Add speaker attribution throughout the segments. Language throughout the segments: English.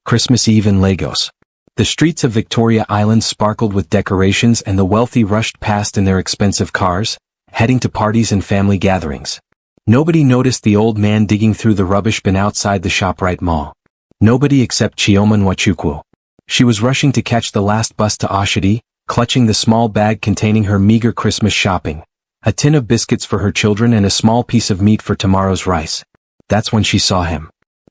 Speaker 1: Christmas Eve in Lagos. The streets of Victoria Island sparkled with decorations and the wealthy rushed past in their expensive cars, heading to parties and family gatherings. Nobody noticed the old man digging through the rubbish bin outside the Shoprite mall. Nobody except Chioma Nwachukwu. She was rushing to catch the last bus to Oshodi, clutching the small bag containing her meager Christmas shopping, a tin of biscuits for her children and a small piece of meat for tomorrow's rice. That's when she saw him.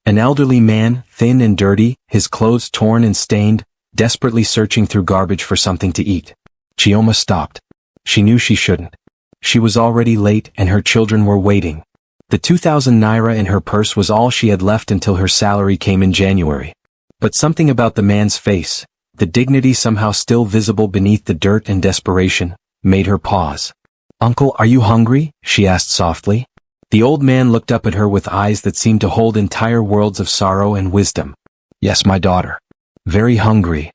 Speaker 1: An elderly man, thin and dirty, his clothes torn and stained, desperately searching through garbage for something to eat. Chioma stopped. She knew she shouldn't. She was already late and her children were waiting. The 2,000 naira in her purse was all she had left until her salary came in January. But something about the man's face, the dignity somehow still visible beneath the dirt and desperation, made her pause. "Uncle, are you hungry?" she asked softly. The old man looked up at her with eyes that seemed to hold entire worlds of sorrow and wisdom. "Yes, my daughter. Very hungry."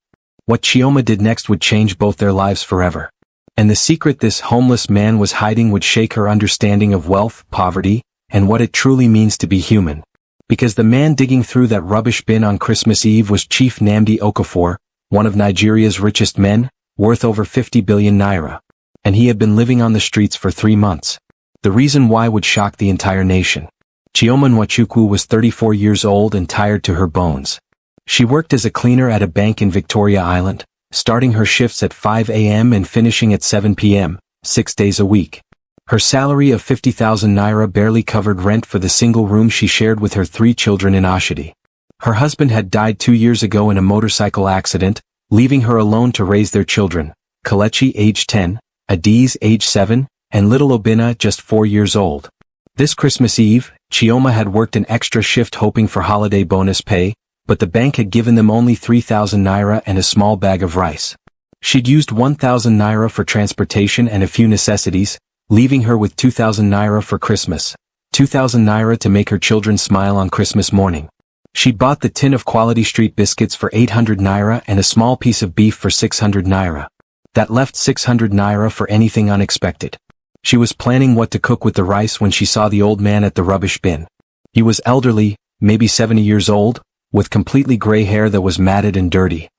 Speaker 1: What Chioma did next would change both their lives forever. And the secret this homeless man was hiding would shake her understanding of wealth, poverty, and what it truly means to be human. Because the man digging through that rubbish bin on Christmas Eve was Chief Nnamdi Okofor, one of Nigeria's richest men, worth over 50 billion naira. And he had been living on the streets for 3 months. The reason why would shock the entire nation. Chioma Nwachukwu was 34 years old and tired to her bones. She worked as a cleaner at a bank in Victoria Island, starting her shifts at 5 a.m. and finishing at 7 p.m., 6 days a week. Her salary of 50,000 naira barely covered rent for the single room she shared with her 3 children in Oshodi. Her husband had died 2 years ago in a motorcycle accident, leaving her alone to raise their children, Kelechi age 10, Adiz age 7, and little Obinna just 4 years old. This Christmas Eve, Chioma had worked an extra shift hoping for holiday bonus pay, but the bank had given them only 3,000 naira and a small bag of rice. She'd used 1,000 naira for transportation and a few necessities, leaving her with 2,000 naira for Christmas, 2,000 naira to make her children smile on Christmas morning. She'd bought the tin of quality street biscuits for 800 naira and a small piece of beef for 600 naira. That left 600 naira for anything unexpected. She was planning what to cook with the rice when she saw the old man at the rubbish bin. He was elderly, maybe 70 years old, with completely gray hair that was matted and dirty.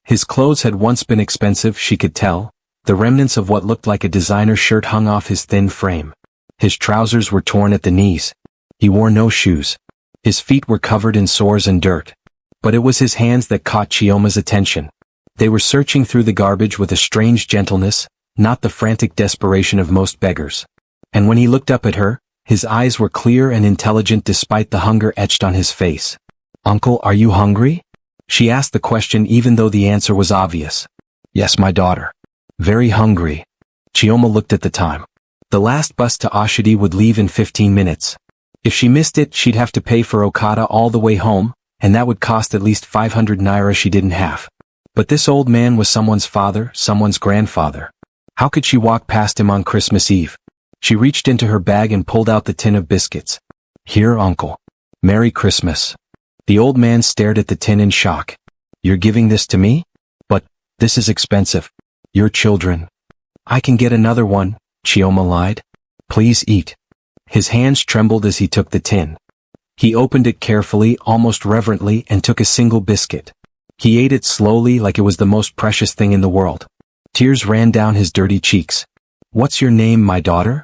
Speaker 1: His clothes had once been expensive, she could tell. The remnants of what looked like a designer shirt hung off his thin frame. His trousers were torn at the knees. He wore no shoes. His feet were covered in sores and dirt. But it was his hands that caught Chioma's attention. They were searching through the garbage with a strange gentleness, not the frantic desperation of most beggars. And when he looked up at her, his eyes were clear and intelligent despite the hunger etched on his face. "Uncle, are you hungry?" She asked the question even though the answer was obvious. "Yes, my daughter. Very hungry." Chioma looked at the time. The last bus to Oshodi would leave in 15 minutes. If she missed it, she'd have to pay for Okada all the way home, and that would cost at least 500 naira she didn't have. But this old man was someone's father, someone's grandfather. How could she walk past him on Christmas Eve? She reached into her bag and pulled out the tin of biscuits. "Here, Uncle. Merry Christmas." The old man stared at the tin in shock. "You're giving this to me? But this is expensive. Your children." "I can get another one," Chioma lied. "Please eat." His hands trembled as he took the tin. He opened it carefully, almost reverently, and took a single biscuit. He ate it slowly like it was the most precious thing in the world. Tears ran down his dirty cheeks. "What's your name, my daughter?"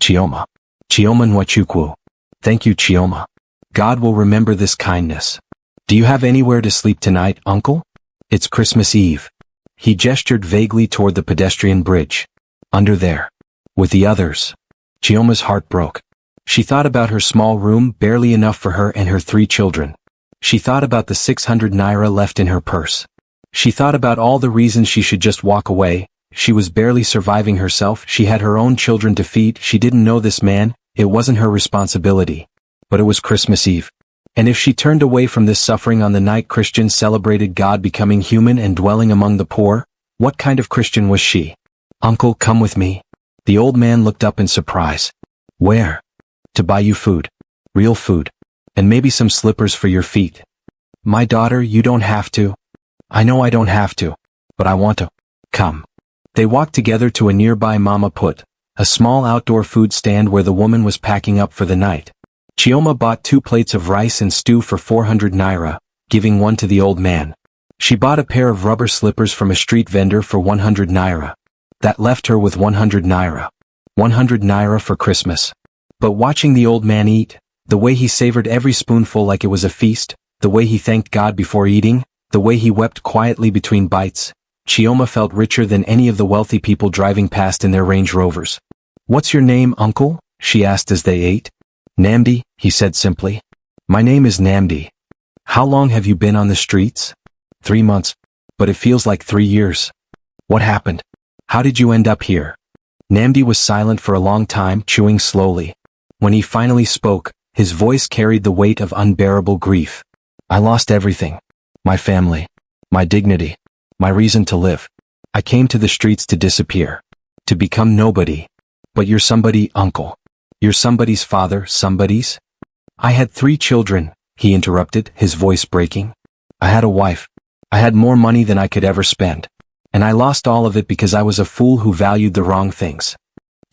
Speaker 1: "Chioma. Chioma Nwachukwu." "Thank you, Chioma. God will remember this kindness. Do you have anywhere to sleep tonight, Uncle? It's Christmas Eve." He gestured vaguely toward the pedestrian bridge. "Under there. With the others." Chioma's heart broke. She thought about her small room, barely enough for her and her 3 children. She thought about the 600 naira left in her purse. She thought about all the reasons she should just walk away. She was barely surviving herself, she had her own children to feed, she didn't know this man, it wasn't her responsibility. But it was Christmas Eve. And if she turned away from this suffering on the night Christians celebrated God becoming human and dwelling among the poor, what kind of Christian was she? "Uncle, come with me." The old man looked up in surprise. "Where?" "To buy you food. Real food. And maybe some slippers for your feet." "My daughter, you don't have to." "I know I don't have to. But I want to. Come." They walked together to a nearby Mama Put, a small outdoor food stand where the woman was packing up for the night. Chioma bought 2 plates of rice and stew for 400 naira, giving one to the old man. She bought a pair of rubber slippers from a street vendor for 100 naira. That left her with 100 naira. 100 naira for Christmas. But watching the old man eat, the way he savored every spoonful like it was a feast, the way he thanked God before eating, the way he wept quietly between bites, Chioma felt richer than any of the wealthy people driving past in their Range Rovers. "What's your name, uncle?" she asked as they ate. "Namdi," he said simply. "My name is Namdi. How long have you been on the streets?" 3 months. But it feels like 3 years. "What happened? How did you end up here?" Namdi was silent for a long time, chewing slowly. When he finally spoke, his voice carried the weight of unbearable grief. "I lost everything. My family. My dignity. My reason to live. I came to the streets to disappear. To become nobody. But you're somebody, uncle. You're somebody's father, somebody's?" "I had 3 children," he interrupted, his voice breaking. "I had a wife. I had more money than I could ever spend. And I lost all of it because I was a fool who valued the wrong things."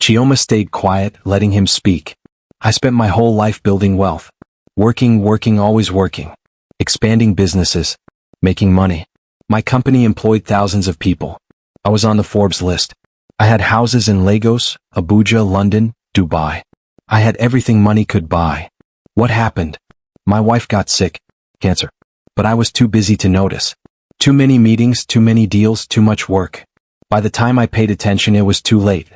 Speaker 1: Chioma stayed quiet, letting him speak. "I spent my whole life building wealth. Working, always working. Expanding businesses. Making money. My company employed thousands of people. I was on the Forbes list. I had houses in Lagos, Abuja, London, Dubai. I had everything money could buy. What happened? My wife got sick. Cancer. But I was too busy to notice. Too many meetings, too many deals, too much work. By the time I paid attention, it was too late.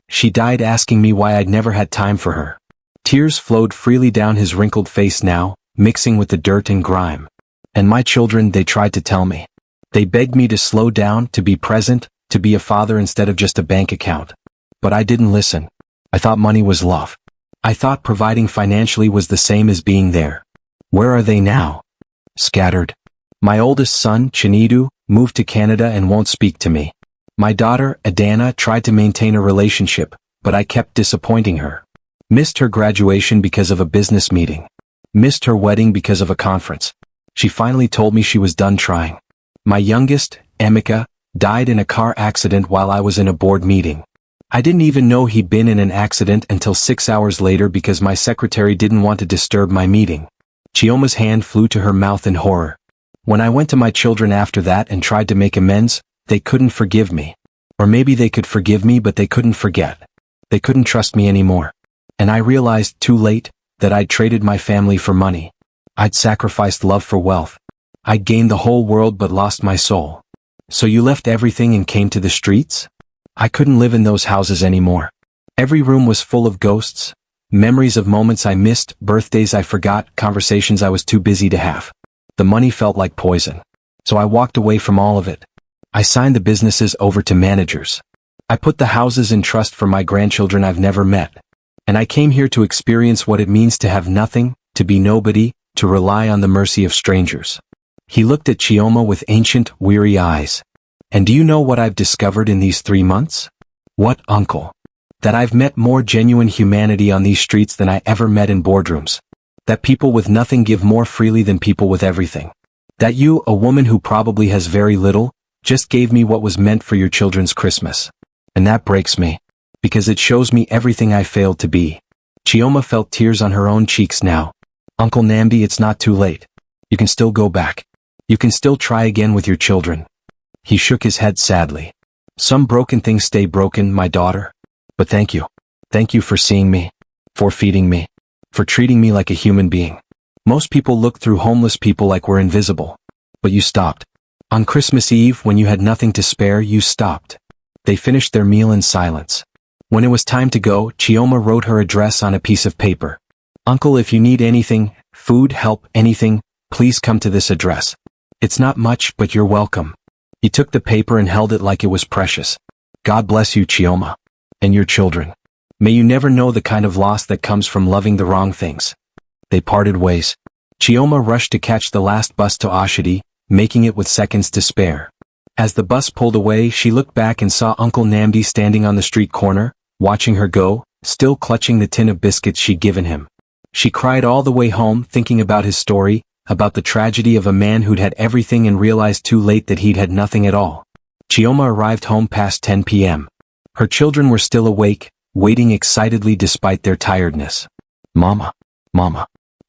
Speaker 1: She died asking me why I'd never had time for her." Tears flowed freely down his wrinkled face now, mixing with the dirt and grime. "And my children, they tried to tell me. They begged me to slow down, to be present, to be a father instead of just a bank account. But I didn't listen. I thought money was love. I thought providing financially was the same as being there. Where are they now? Scattered. My oldest son, Chinedu, moved to Canada and won't speak to me. My daughter, Adana, tried to maintain a relationship, but I kept disappointing her. Missed her graduation because of a business meeting. Missed her wedding because of a conference. She finally told me she was done trying. My youngest, Emeka, died in a car accident while I was in a board meeting. I didn't even know he'd been in an accident until 6 hours later because my secretary didn't want to disturb my meeting." Chioma's hand flew to her mouth in horror. "When I went to my children after that and tried to make amends, they couldn't forgive me. Or maybe they could forgive me but they couldn't forget. They couldn't trust me anymore. And I realized, too late, that I'd traded my family for money. I'd sacrificed love for wealth. I'd gained the whole world but lost my soul." "So you left everything and came to the streets?" "I couldn't live in those houses anymore. Every room was full of ghosts, memories of moments I missed, birthdays I forgot, conversations I was too busy to have. The money felt like poison. So I walked away from all of it. I signed the businesses over to managers. I put the houses in trust for my grandchildren I've never met. And I came here to experience what it means to have nothing, to be nobody, to rely on the mercy of strangers." He looked at Chioma with ancient, weary eyes. "And do you know what I've discovered in these 3 months?" "What, uncle?" "That I've met more genuine humanity on these streets than I ever met in boardrooms. That people with nothing give more freely than people with everything. That you, a woman who probably has very little, just gave me what was meant for your children's Christmas. And that breaks me. Because it shows me everything I failed to be." Chioma felt tears on her own cheeks now. "Uncle Namdi, it's not too late. You can still go back. You can still try again with your children." He shook his head sadly. "Some broken things stay broken, my daughter. But thank you. Thank you for seeing me. For feeding me. For treating me like a human being. Most people look through homeless people like we're invisible. But you stopped. On Christmas Eve, when you had nothing to spare, you stopped." They finished their meal in silence. When it was time to go, Chioma wrote her address on a piece of paper. "Uncle, if you need anything, food, help, anything, please come to this address. It's not much, but you're welcome." He took the paper and held it like it was precious. "God bless you, Chioma. And your children. May you never know the kind of loss that comes from loving the wrong things." They parted ways. Chioma rushed to catch the last bus to Oshodi, making it with seconds to spare. As the bus pulled away, she looked back and saw Uncle Namdi standing on the street corner, watching her go, still clutching the tin of biscuits she'd given him. She cried all the way home, thinking about his story, about the tragedy of a man who'd had everything and realized too late that he'd had nothing at all. Chioma arrived home past 10 p.m. Her children were still awake, waiting excitedly despite their tiredness. Mama,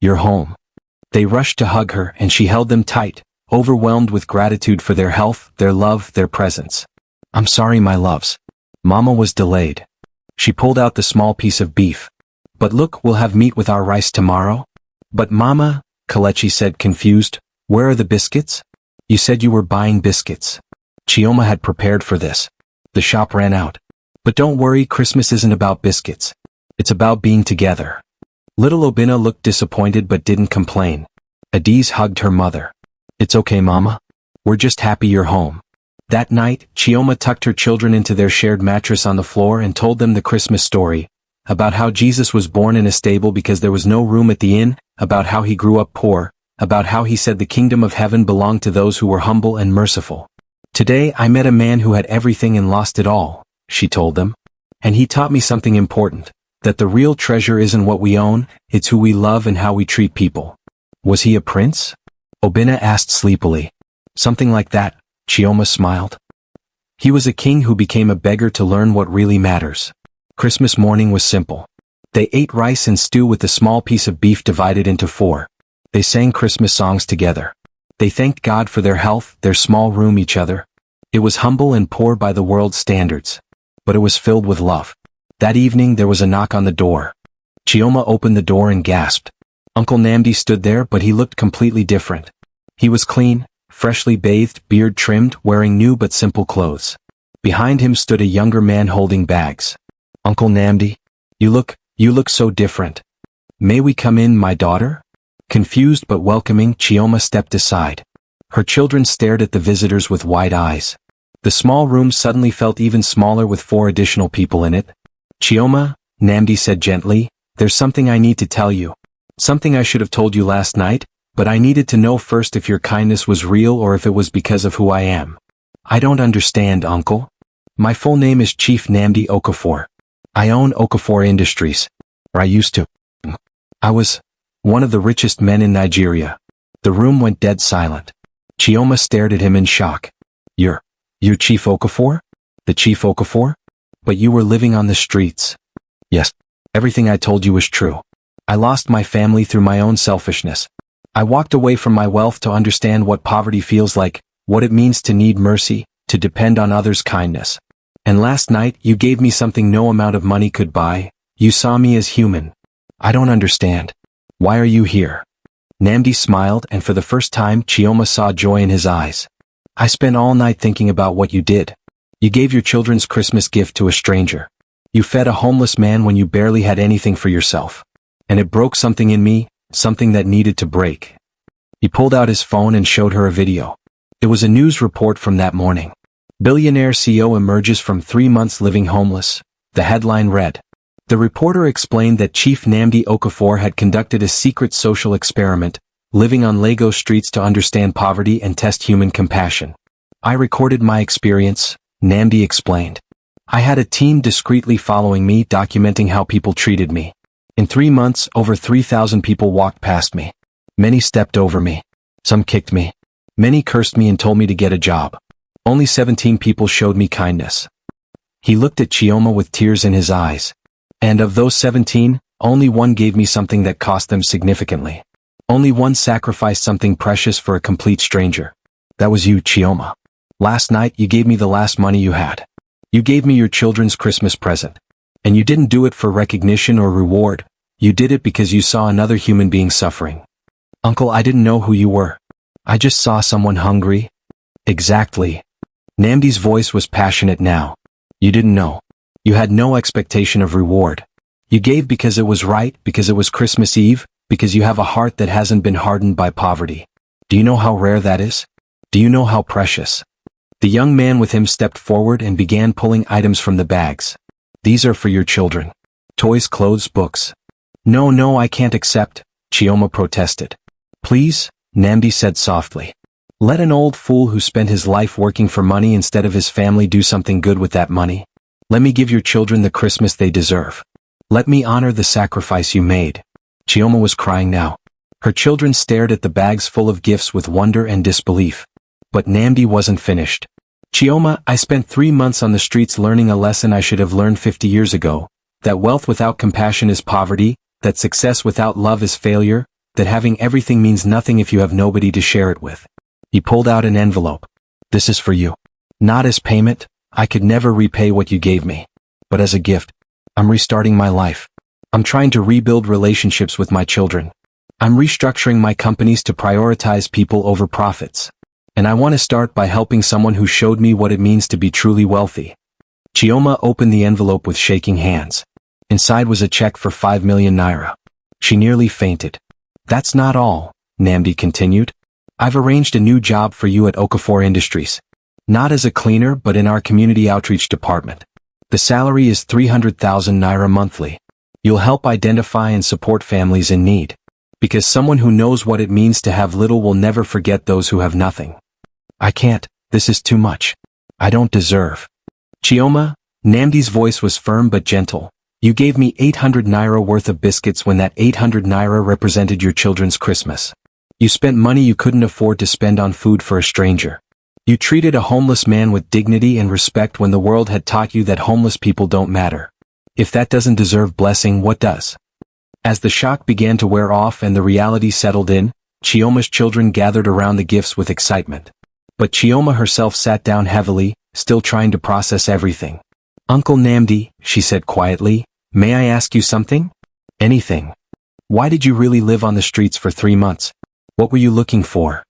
Speaker 1: you're home." They rushed to hug her and she held them tight, overwhelmed with gratitude for their health, their love, their presence. "I'm sorry, my loves. Mama was delayed." She pulled out the small piece of beef. "But look, we'll have meat with our rice tomorrow." "But Mama," Kalechi said confused, "where are the biscuits? You said you were buying biscuits." Chioma had prepared for this. The shop ran out. "But don't worry, Christmas isn't about biscuits. It's about being together." Little Obina looked disappointed but didn't complain. Adiz hugged her mother. "It's okay, Mama. We're just happy you're home." That night, Chioma tucked her children into their shared mattress on the floor and told them the Christmas story, about how Jesus was born in a stable because there was no room at the inn, about how he grew up poor, about how he said the kingdom of heaven belonged to those who were humble and merciful. "Today I met a man who had everything and lost it all," she told them. "And he taught me something important, that the real treasure isn't what we own, it's who we love and how we treat people." "Was he a prince?" Obina asked sleepily. "Something like that," Chioma smiled. "He was a king who became a beggar to learn what really matters." Christmas morning was simple. They ate rice and stew with a small piece of beef divided into 4. They sang Christmas songs together. They thanked God for their health, their small room, each other. It was humble and poor by the world's standards, but it was filled with love. That evening there was a knock on the door. Chioma opened the door and gasped. Uncle Namdi stood there, but he looked completely different. He was clean, freshly bathed, beard trimmed, wearing new but simple clothes. Behind him stood a younger man holding bags. "Uncle Namdi, you look so different. May we come in, my daughter?" Confused but welcoming, Chioma stepped aside. Her children stared at the visitors with wide eyes. The small room suddenly felt even smaller with 4 additional people in it. "Chioma," Namdi said gently, "there's something I need to tell you. Something I should have told you last night, but I needed to know first if your kindness was real or if it was because of who I am." "I don't understand, Uncle. My full name is Chief Namdi Okafor. I own Okafor Industries. Or I used to. I was one of the richest men in Nigeria." The room went dead silent. Chioma stared at him in shock. You're Chief Okafor? The Chief Okafor? But you were living on the streets." "Yes. Everything I told you was true. I lost my family through my own selfishness. I walked away from my wealth to understand what poverty feels like, what it means to need mercy, to depend on others' kindness. And last night you gave me something no amount of money could buy. You saw me as human. I don't understand. Why are you here?" Namdi smiled, and for the first time Chioma saw joy in his eyes. "I spent all night thinking about what you did. You gave your children's Christmas gift to a stranger. You fed a homeless man when you barely had anything for yourself. And it broke something in me, something that needed to break." He pulled out his phone and showed her a video. It was a news report from that morning. Billionaire CEO emerges from 3 months living homeless. The headline read. The reporter explained that Chief Namdi Okafor had conducted a secret social experiment, living on Lagos streets to understand poverty and test human compassion. "I recorded my experience," Namdi explained. "I had a team discreetly following me, documenting how people treated me. In 3 months, over 3,000 people walked past me. Many stepped over me. Some kicked me. Many cursed me and told me to get a job. Only 17 people showed me kindness." He looked at Chioma with tears in his eyes. "And of those 17, only one gave me something that cost them significantly. Only one sacrificed something precious for a complete stranger. That was you, Chioma. Last night you gave me the last money you had. You gave me your children's Christmas present. And you didn't do it for recognition or reward. You did it because you saw another human being suffering. Uncle, I didn't know who you were. I just saw someone hungry." "Exactly." Namdi's voice was passionate now. "You didn't know. You had no expectation of reward. You gave because it was right, because it was Christmas Eve, because you have a heart that hasn't been hardened by poverty. Do you know how rare that is? Do you know how precious?" The young man with him stepped forward and began pulling items from the bags. "These are for your children. Toys, clothes, books." No, I can't accept," Chioma protested. "Please," Namdi said softly. "Let an old fool who spent his life working for money instead of his family do something good with that money. Let me give your children the Christmas they deserve. Let me honor the sacrifice you made." Chioma was crying now. Her children stared at the bags full of gifts with wonder and disbelief. But Namdi wasn't finished. "Chioma, I spent 3 months on the streets learning a lesson I should have learned 50 years ago, that wealth without compassion is poverty, that success without love is failure, that having everything means nothing if you have nobody to share it with. He pulled out an envelope. This is for you. Not as payment, I could never repay what you gave me. But as a gift. I'm restarting my life. I'm trying to rebuild relationships with my children. I'm restructuring my companies to prioritize people over profits. And I want to start by helping someone who showed me what it means to be truly wealthy. Chioma opened the envelope with shaking hands. Inside was a check for 5 million naira. She nearly fainted. That's not all, Namdi continued. I've arranged a new job for you at Okafor Industries. Not as a cleaner but in our community outreach department. The salary is 300,000 naira monthly. You'll help identify and support families in need. Because someone who knows what it means to have little will never forget those who have nothing. I can't, this is too much. I don't deserve. Chioma, Namdi's voice was firm but gentle. You gave me 800 naira worth of biscuits when that 800 naira represented your children's Christmas. You spent money you couldn't afford to spend on food for a stranger. You treated a homeless man with dignity and respect when the world had taught you that homeless people don't matter. If that doesn't deserve blessing, what does? As the shock began to wear off and the reality settled in, Chioma's children gathered around the gifts with excitement. But Chioma herself sat down heavily, still trying to process everything. Uncle Namdi, she said quietly, may I ask you something? Anything. Why did you really live on the streets for 3 months? What were you looking for?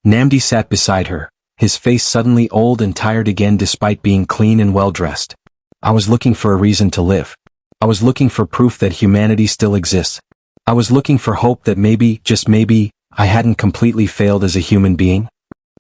Speaker 1: Namdi sat beside her, his face suddenly old and tired again despite being clean and well-dressed. I was looking for a reason to live. I was looking for proof that humanity still exists. I was looking for hope that maybe, just maybe, I hadn't completely failed as a human being.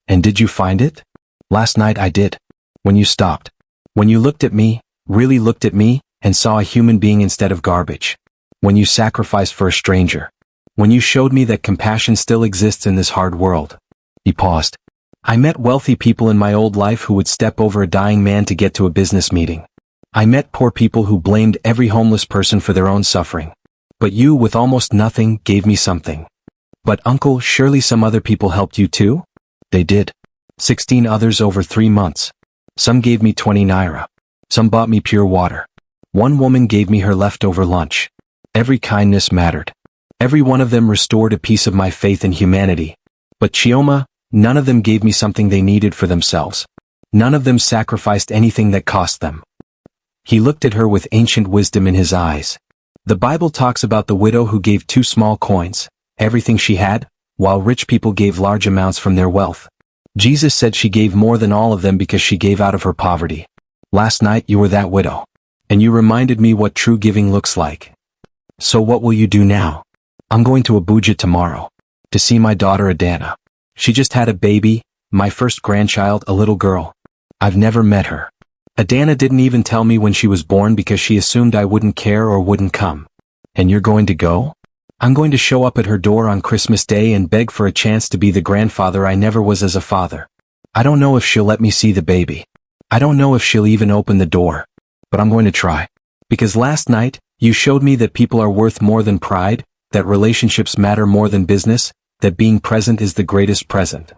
Speaker 1: And did you find it? Last night I did. When you stopped. When you looked at me, really looked at me, and saw a human being instead of garbage. When you sacrificed for a stranger. When you showed me that compassion still exists in this hard world. He paused. I met wealthy people in my old life who would step over a dying man to get to a business meeting. I met poor people who blamed every homeless person for their own suffering. But you, with almost nothing, gave me something. But uncle, surely some other people helped you too? They did. 16 others over 3 months. Some gave me 20 naira. Some bought me pure water. One woman gave me her leftover lunch. Every kindness mattered. Every one of them restored a piece of my faith in humanity. But Chioma, none of them gave me something they needed for themselves. None of them sacrificed anything that cost them. He looked at her with ancient wisdom in his eyes. The Bible talks about the widow who gave 2 small coins, everything she had, while rich people gave large amounts from their wealth. Jesus said she gave more than all of them because she gave out of her poverty. Last night you were that widow. And you reminded me what true giving looks like. So what will you do now? I'm going to Abuja tomorrow. To see my daughter Adana. She just had a baby, my first grandchild, a little girl. I've never met her. Adana didn't even tell me when she was born because she assumed I wouldn't care or wouldn't come. And you're going to go? I'm going to show up at her door on Christmas Day and beg for a chance to be the grandfather I never was as a father. I don't know if she'll let me see the baby. I don't know if she'll even open the door. But I'm going to try. Because last night, you showed me that people are worth more than pride, that relationships matter more than business, that being present is the greatest present.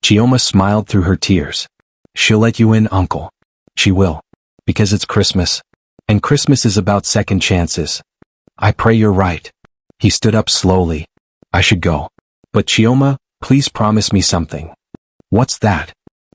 Speaker 1: Chioma smiled through her tears. She'll let you in, uncle. She will. Because it's Christmas. And Christmas is about second chances. I pray you're right. He stood up slowly. I should go. But Chioma, please promise me something. What's that?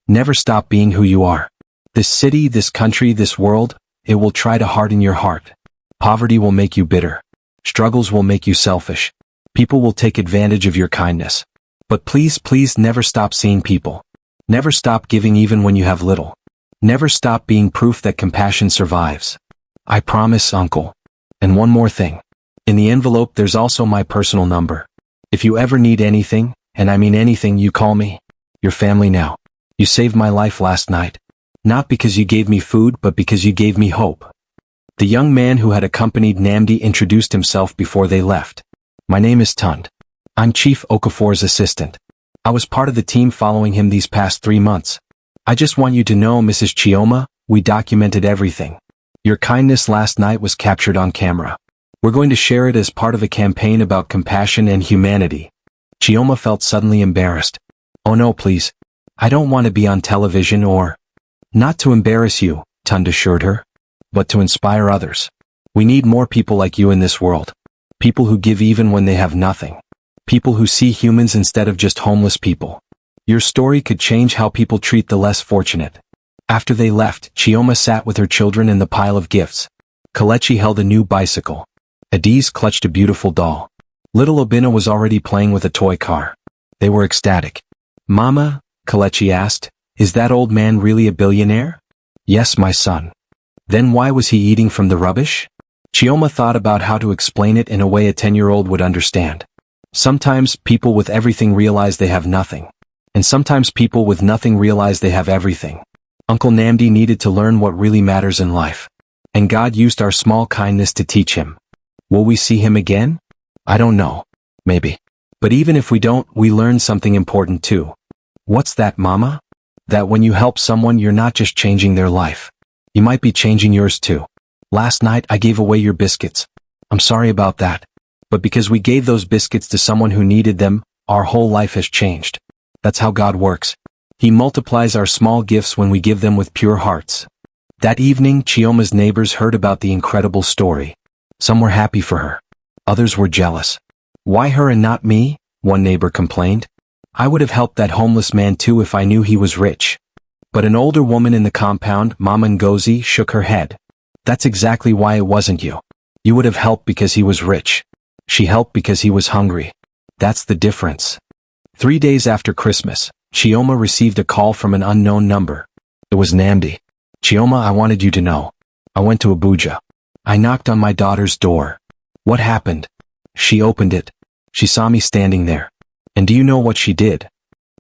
Speaker 1: Never stop being who you are. This city, this country, this world, it will try to harden your heart. Poverty will make you bitter. Struggles will make you selfish. People will take advantage of your kindness. But please, please never stop seeing people. Never stop giving even when you have little. Never stop being proof that compassion survives. I promise, uncle. And one more thing. In the envelope there's also my personal number. If you ever need anything, and I mean anything, you call me. Your family now. You saved my life last night. Not because you gave me food but because you gave me hope. The young man who had accompanied Namdi introduced himself before they left. My name is Tund. I'm Chief Okafor's assistant. I was part of the team following him these past 3 months. I just want you to know, Mrs. Chioma, we documented everything. Your kindness last night was captured on camera. We're going to share it as part of a campaign about compassion and humanity. Chioma felt suddenly embarrassed. Oh no, please. I don't want to be on television or... Not to embarrass you, Tund assured her. But to inspire others. We need more people like you in this world. People who give even when they have nothing. People who see humans instead of just homeless people. Your story could change how people treat the less fortunate. After they left, Chioma sat with her children in the pile of gifts. Kelechi held a new bicycle. Adiz clutched a beautiful doll. Little Obina was already playing with a toy car. They were ecstatic. "Mama," Kelechi asked, "is that old man really a billionaire?" "Yes, my son." "Then why was he eating from the rubbish?" Chioma thought about how to explain it in a way a 10-year-old would understand. Sometimes people with everything realize they have nothing. And sometimes people with nothing realize they have everything. Uncle Namdi needed to learn what really matters in life. And God used our small kindness to teach him. Will we see him again? I don't know. Maybe. But even if we don't, we learn something important too. What's that, Mama? That when you help someone, you're not just changing their life. You might be changing yours too. Last night I gave away your biscuits. I'm sorry about that. But because we gave those biscuits to someone who needed them, our whole life has changed. That's how God works. He multiplies our small gifts when we give them with pure hearts. That evening, Chioma's neighbors heard about the incredible story. Some were happy for her. Others were jealous. "Why her and not me?" one neighbor complained. "I would have helped that homeless man too if I knew he was rich." But an older woman in the compound, Mama Ngozi, shook her head. "That's exactly why it wasn't you. You would have helped because he was rich. She helped because he was hungry. That's the difference." 3 days after Christmas, Chioma received a call from an unknown number. It was Namdi. "Chioma, I wanted you to know. I went to Abuja. I knocked on my daughter's door." "What happened?" She opened it. She saw me standing there. And do you know what she did?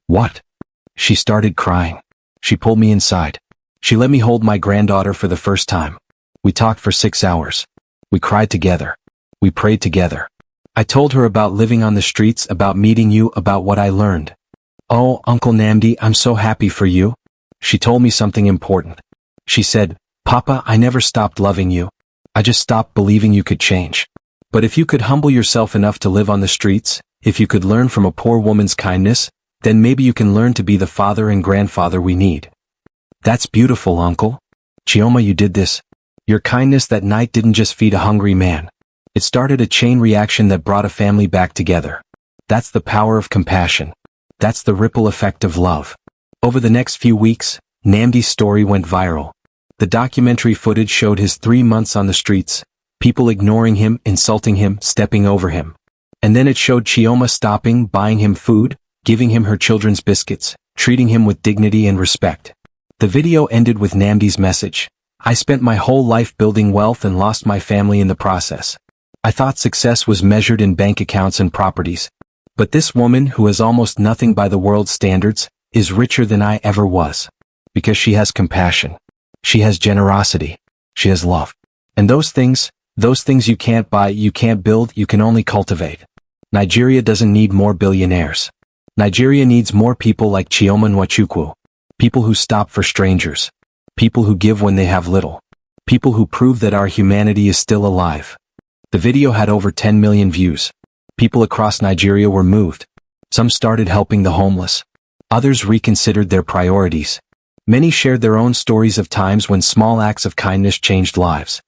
Speaker 1: "What?" She started crying. She pulled me inside. She let me hold my granddaughter for the first time. We talked for 6 hours. We cried together. We prayed together. I told her about living on the streets, about meeting you, about what I learned. "Oh, Uncle Namdi, I'm so happy for you." She told me something important. She said, "Papa, I never stopped loving you. I just stopped believing you could change. But if you could humble yourself enough to live on the streets, if you could learn from a poor woman's kindness, then maybe you can learn to be the father and grandfather we need." "That's beautiful, Uncle. Chioma, you did this. Your kindness that night didn't just feed a hungry man. It started a chain reaction that brought a family back together. That's the power of compassion. That's the ripple effect of love." Over the next few weeks, Namdi's story went viral. The documentary footage showed his 3 months on the streets, people ignoring him, insulting him, stepping over him. And then it showed Chioma stopping, buying him food, giving him her children's biscuits, treating him with dignity and respect. The video ended with Namdi's message: "I spent my whole life building wealth and lost my family in the process. I thought success was measured in bank accounts and properties. But this woman, who has almost nothing by the world's standards, is richer than I ever was. Because she has compassion. She has generosity. She has love. And those things you can't buy, you can't build, you can only cultivate." Nigeria doesn't need more billionaires. Nigeria needs more people like Chioma Nwachukwu. People who stop for strangers. People who give when they have little. People who prove that our humanity is still alive. The video had over 10 million views. People across Nigeria were moved. Some started helping the homeless. Others reconsidered their priorities. Many shared their own stories of times when small acts of kindness changed lives.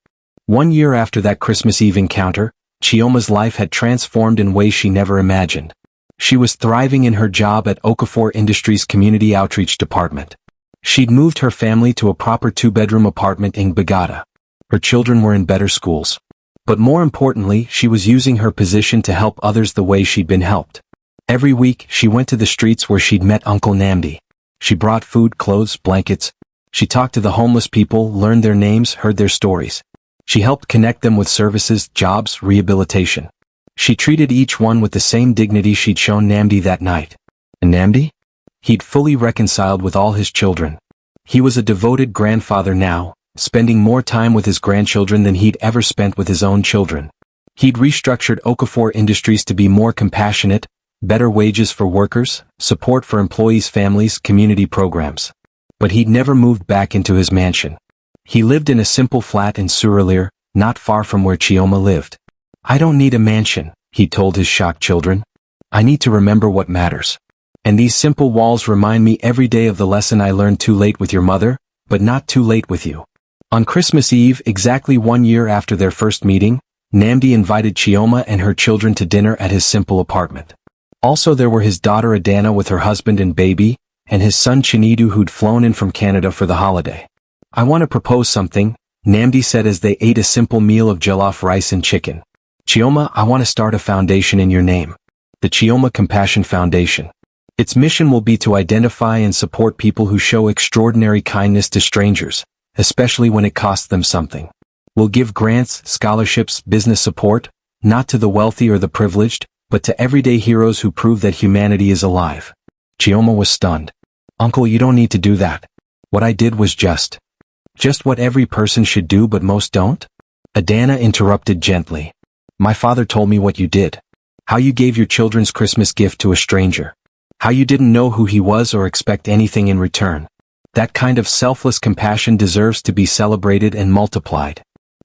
Speaker 1: 1 year after that Christmas Eve encounter, Chioma's life had transformed in ways she never imagined. She was thriving in her job at Okafor Industries Community Outreach Department. She'd moved her family to a proper 2-bedroom apartment in Bagada. Her children were in better schools. But more importantly, she was using her position to help others the way she'd been helped. Every week, she went to the streets where she'd met Uncle Namdi. She brought food, clothes, blankets. She talked to the homeless people, learned their names, heard their stories. She helped connect them with services, jobs, rehabilitation. She treated each one with the same dignity she'd shown Namdi that night. And Namdi? He'd fully reconciled with all his children. He was a devoted grandfather now, spending more time with his grandchildren than he'd ever spent with his own children. He'd restructured Okafor Industries to be more compassionate, better wages for workers, support for employees' families, community programs. But he'd never moved back into his mansion. He lived in a simple flat in Surulere, not far from where Chioma lived. "I don't need a mansion," he told his shocked children. "I need to remember what matters. And these simple walls remind me every day of the lesson I learned too late with your mother, but not too late with you." On Christmas Eve, exactly 1 year after their first meeting, Namdi invited Chioma and her children to dinner at his simple apartment. Also there were his daughter Adana with her husband and baby, and his son Chinidu who'd flown in from Canada for the holiday. "I want to propose something," Namdi said as they ate a simple meal of jollof rice and chicken. "Chioma, I want to start a foundation in your name. The Chioma Compassion Foundation. Its mission will be to identify and support people who show extraordinary kindness to strangers, especially when it costs them something. We'll give grants, scholarships, business support, not to the wealthy or the privileged, but to everyday heroes who prove that humanity is alive." Chioma was stunned. "Uncle, you don't need to do that. What I did was just what every person should do but most don't?" Adana interrupted gently. "My father told me what you did. How you gave your children's Christmas gift to a stranger. How you didn't know who he was or expect anything in return. That kind of selfless compassion deserves to be celebrated and multiplied."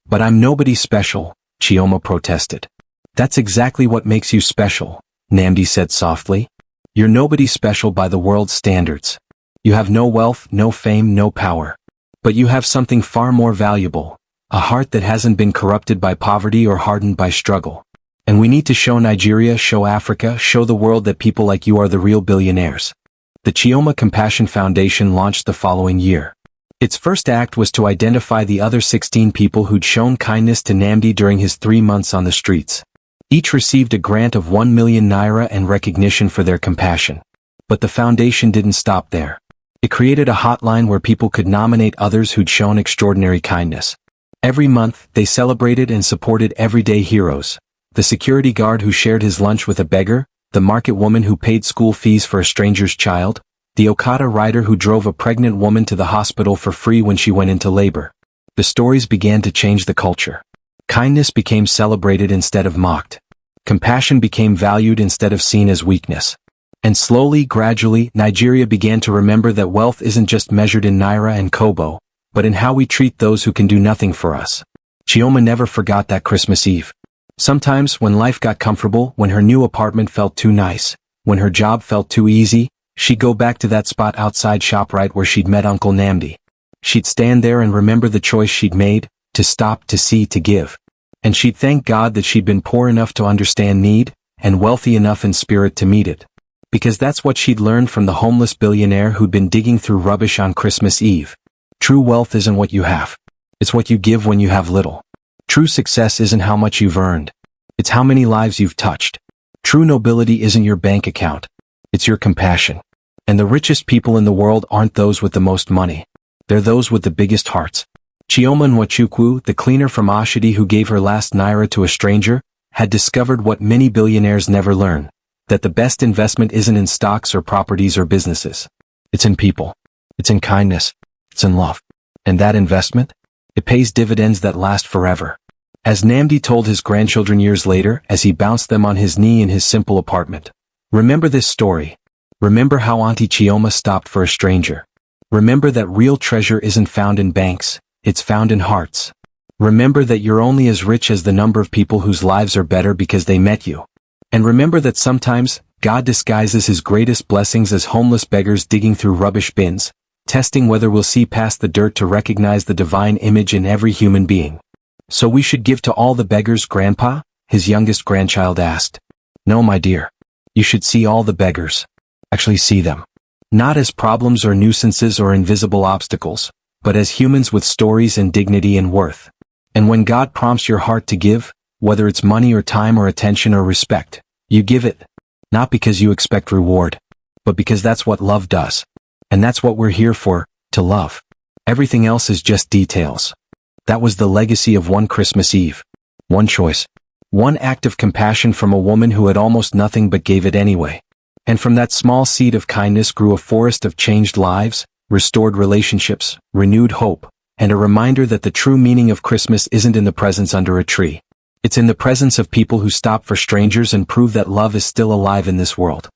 Speaker 1: "But I'm nobody special," Chioma protested. "That's exactly what makes you special," Namdi said softly. "You're nobody special by the world's standards. You have no wealth, no fame, no power. But you have something far more valuable, a heart that hasn't been corrupted by poverty or hardened by struggle. And we need to show Nigeria, show Africa, show the world that people like you are the real billionaires." The Chioma Compassion Foundation launched the following year. Its first act was to identify the other 16 people who'd shown kindness to Namdi during his 3 months on the streets. Each received a grant of 1 million naira and recognition for their compassion. But the foundation didn't stop there. It created a hotline where people could nominate others who'd shown extraordinary kindness. Every month, they celebrated and supported everyday heroes. The security guard who shared his lunch with a beggar, the market woman who paid school fees for a stranger's child, the Okada rider who drove a pregnant woman to the hospital for free when she went into labor. The stories began to change the culture. Kindness became celebrated instead of mocked. Compassion became valued instead of seen as weakness. And slowly, gradually, Nigeria began to remember that wealth isn't just measured in naira and kobo, but in how we treat those who can do nothing for us. Chioma never forgot that Christmas Eve. Sometimes, when life got comfortable, when her new apartment felt too nice, when her job felt too easy, she'd go back to that spot outside Shoprite where she'd met Uncle Namdi. She'd stand there and remember the choice she'd made, to stop, to see, to give. And she'd thank God that she'd been poor enough to understand need, and wealthy enough in spirit to meet it. Because that's what she'd learned from the homeless billionaire who'd been digging through rubbish on Christmas Eve. True wealth isn't what you have. It's what you give when you have little. True success isn't how much you've earned. It's how many lives you've touched. True nobility isn't your bank account. It's your compassion. And the richest people in the world aren't those with the most money. They're those with the biggest hearts. Chioma Nwachukwu, the cleaner from Oshodi who gave her last naira to a stranger, had discovered what many billionaires never learn. That the best investment isn't in stocks or properties or businesses. It's in people. It's in kindness. It's in love. And that investment? It pays dividends that last forever. As Namdi told his grandchildren years later as he bounced them on his knee in his simple apartment. Remember this story. Remember how Auntie Chioma stopped for a stranger. Remember that real treasure isn't found in banks, it's found in hearts. Remember that you're only as rich as the number of people whose lives are better because they met you. And remember that sometimes, God disguises his greatest blessings as homeless beggars digging through rubbish bins, testing whether we'll see past the dirt to recognize the divine image in every human being. "So we should give to all the beggars, Grandpa?" his youngest grandchild asked. "No, my dear. You should see all the beggars. Actually see them. Not as problems or nuisances or invisible obstacles, but as humans with stories and dignity and worth. And when God prompts your heart to give, whether it's money or time or attention or respect, you give it. Not because you expect reward, but because that's what love does. And that's what we're here for, to love. Everything else is just details." That was the legacy of one Christmas Eve. One choice. One act of compassion from a woman who had almost nothing but gave it anyway. And from that small seed of kindness grew a forest of changed lives, restored relationships, renewed hope, and a reminder that the true meaning of Christmas isn't in the presents under a tree. It's in the presence of people who stop for strangers and prove that love is still alive in this world.